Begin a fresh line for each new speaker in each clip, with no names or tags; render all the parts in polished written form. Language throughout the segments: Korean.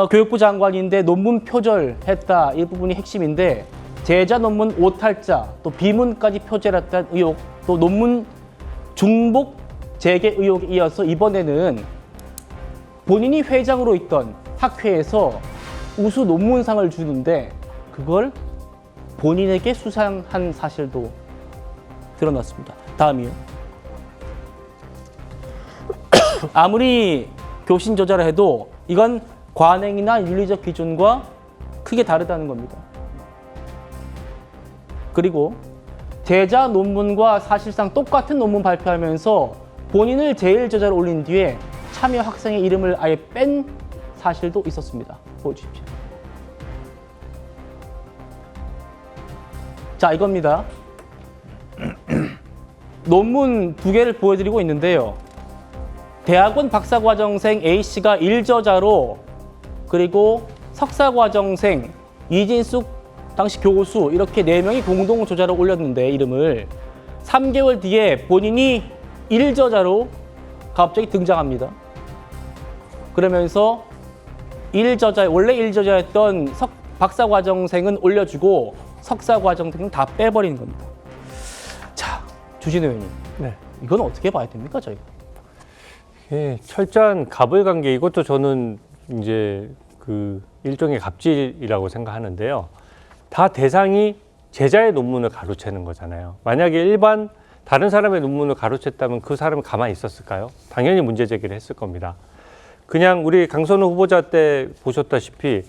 교육부 장관인데 논문 표절했다 이 부분이 핵심인데 제자 논문 오탈자 또 비문까지 표절했다는 의혹 또 논문 중복 재개 의혹에 이어서 이번에는 본인이 회장으로 있던 학회에서 우수 논문상을 주는데 그걸 본인에게 수상한 사실도 드러났습니다. 다음이요. 아무리 교신 저자라 해도 이건 관행이나 윤리적 기준과 크게 다르다는 겁니다. 그리고 제자 논문과 사실상 똑같은 논문 발표하면서 본인을 제일 저자로 올린 뒤에 참여 학생의 이름을 아예 뺀 사실도 있었습니다. 보여주십시오. 자, 이겁니다. 논문 두 개를 보여드리고 있는데요. 대학원 박사과정생 A씨가 1저자로 그리고 석사과정생 이진숙 당시 교수 이렇게 4명이 공동 저자로 올렸는데 이름을 3개월 뒤에 본인이 1저자로 갑자기 등장합니다. 그러면서 원래 1저자였던 박사과정생은 올려주고 석사과정생은 다 빼버리는 겁니다. 자, 주진우 의원님.
네.
이건 어떻게 봐야 됩니까, 저희가?
예, 철저한 가불관계 이것도 저는 이제 그 일종의 갑질이라고 생각하는데요. 다 대상이 제자의 논문을 가로채는 거잖아요. 만약에 일반 다른 사람의 논문을 가로챘다면 그 사람은 가만히 있었을까요? 당연히 문제 제기를 했을 겁니다. 그냥 우리 강선우 후보자 때 보셨다시피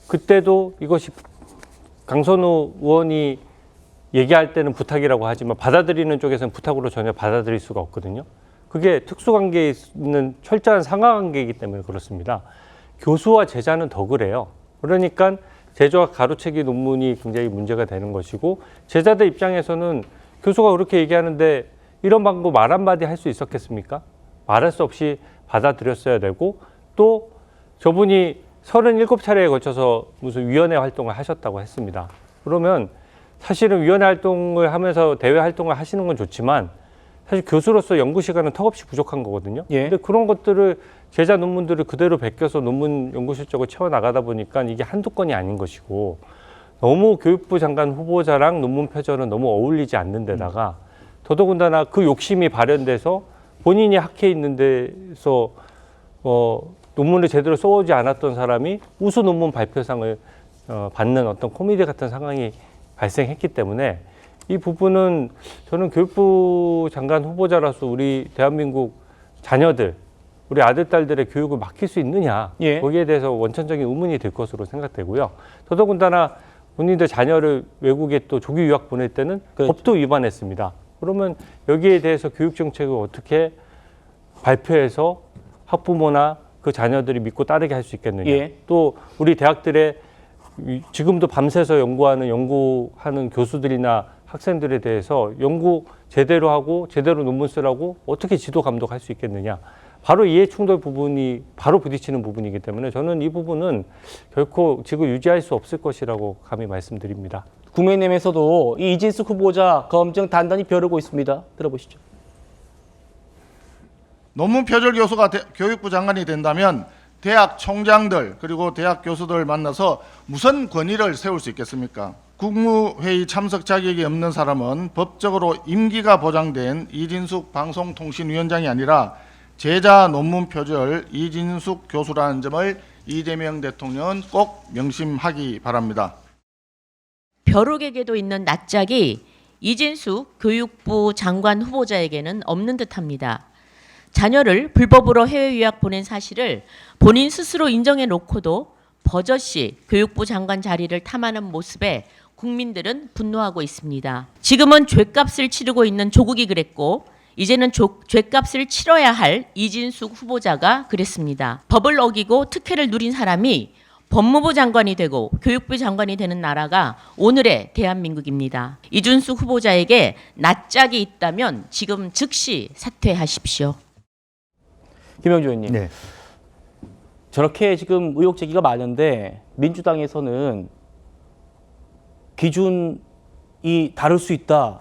그때도 이것이 강선우 의원이 얘기할 때는 부탁이라고 하지만 받아들이는 쪽에서는 부탁으로 전혀 받아들일 수가 없거든요. 그게 특수관계에 있는 철저한 상하관계이기 때문에 그렇습니다. 교수와 제자는 더 그래요. 그러니까 제자와 가로채기 논문이 굉장히 문제가 되는 것이고 제자들 입장에서는 교수가 그렇게 얘기하는데 이런 방법 말 한마디 할 수 있었겠습니까? 말할 수 없이 받아들였어야 되고 또 저분이 37차례에 걸쳐서 무슨 위원회 활동을 하셨다고 했습니다. 그러면 사실은 위원회 활동을 하면서 대외 활동을 하시는 건 좋지만 사실 교수로서 연구 시간은 턱없이 부족한 거거든요.
예.
근데 그런 것들을 제자 논문들을 그대로 베껴서 논문 연구 실적을 채워 나가다 보니까 이게 한두 건이 아닌 것이고 너무 교육부 장관 후보자랑 논문 표절은 너무 어울리지 않는 데다가 더더군다나 그 욕심이 발현돼서 본인이 학회에 있는 데서 논문을 제대로 써오지 않았던 사람이 우수 논문 발표상을 받는 어떤 코미디 같은 상황이 발생했기 때문에 이 부분은 저는 교육부 장관 후보자로서 우리 대한민국 자녀들, 우리 아들, 딸들의 교육을 맡길 수 있느냐
예.
거기에 대해서 원천적인 의문이 들 것으로 생각되고요. 더더군다나 본인들 자녀를 외국에 또 조기 유학 보낼 때는
그렇죠.
법도 위반했습니다. 그러면 여기에 대해서 교육정책을 어떻게 발표해서 학부모나 그 자녀들이 믿고 따르게 할 수 있겠느냐.
예.
또 우리 대학들의 지금도 밤새서 연구하는 교수들이나 학생들에 대해서 연구 제대로 하고 제대로 논문 쓰라고 어떻게 지도 감독할 수 있겠느냐. 바로 이해 충돌 부분이 바로 부딪히는 부분이기 때문에 저는 이 부분은 결코 직을 유지할 수 없을 것이라고 감히 말씀드립니다.
국민의힘에서도 이 이진숙 후보자 검증 단단히 벼르고 있습니다. 들어보시죠.
논문 표절 교수가 교육부 장관이 된다면 대학 총장들 그리고 대학 교수들 만나서 무슨 권위를 세울 수 있겠습니까? 국무회의 참석 자격이 없는 사람은 법적으로 임기가 보장된 이진숙 방송통신위원장이 아니라 제자 논문 표절 이진숙 교수라는 점을 이재명 대통령은 꼭 명심하기 바랍니다.
벼룩에게도 있는 낯짝이 이진숙 교육부 장관 후보자에게는 없는 듯합니다. 자녀를 불법으로 해외 유학 보낸 사실을 본인 스스로 인정해 놓고도 버젓이 교육부 장관 자리를 탐하는 모습에 국민들은 분노하고 있습니다. 지금은 죗값을 치르고 있는 조국이 그랬고 이제는 죗값을 치러야 할 이진숙 후보자가 그랬습니다. 법을 어기고 특혜를 누린 사람이 법무부 장관이 되고 교육부 장관이 되는 나라가 오늘의 대한민국입니다. 이준숙 후보자에게 낯짝이 있다면 지금 즉시 사퇴하십시오.
김영주 의원님.
네.
저렇게 지금 의혹 제기가 많은데 민주당에서는 기준이 다를 수 있다.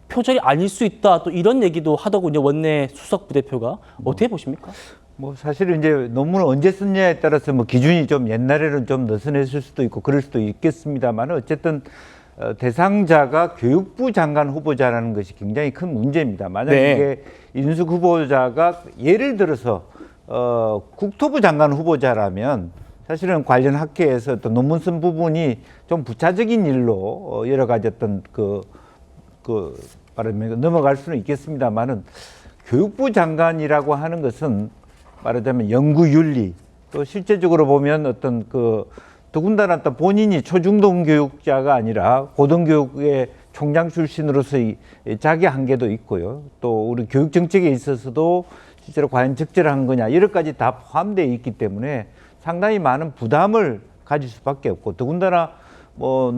표절이 아닐 수 있다. 또 이런 얘기도 하더군요. 원내 수석 부대표가. 어떻게 보십니까?
뭐 사실은 이제 논문을 언제 썼냐에 따라서 뭐 기준이 좀 옛날에는 좀 느슨했을 수도 있고 그럴 수도 있겠습니다만 어쨌든 대상자가 교육부 장관 후보자라는 것이 굉장히 큰 문제입니다. 만약
네.
이게 이준석 후보자가 예를 들어서 국토부 장관 후보자라면 사실은 관련 학회에서 또 논문 쓴 부분이 좀 부차적인 일로 여러 가지 어떤 말하면 넘어갈 수는 있겠습니다만은 교육부 장관이라고 하는 것은 말하자면 연구윤리 또 실제적으로 보면 어떤 더군다나 또 본인이 초중등 교육자가 아니라 고등교육의 총장 출신으로서의 자기 한계도 있고요. 또 우리 교육 정책에 있어서도 실제로 과연 적절한 거냐 여러 가지 다 포함되어 있기 때문에 상당히 많은 부담을 가질 수밖에 없고 더군다나 뭐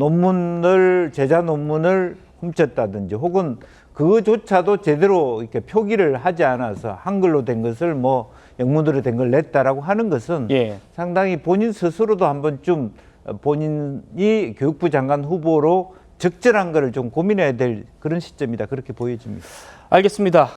제자 논문을 훔쳤다든지 혹은 그거조차도 제대로 이렇게 표기를 하지 않아서 한글로 된 것을 뭐 영문으로 된 걸 냈다라고 하는 것은
예.
상당히 본인 스스로도 한 번쯤 본인이 교육부 장관 후보로 적절한 거를 좀 고민해야 될 그런 시점이다 그렇게 보여집니다.
알겠습니다.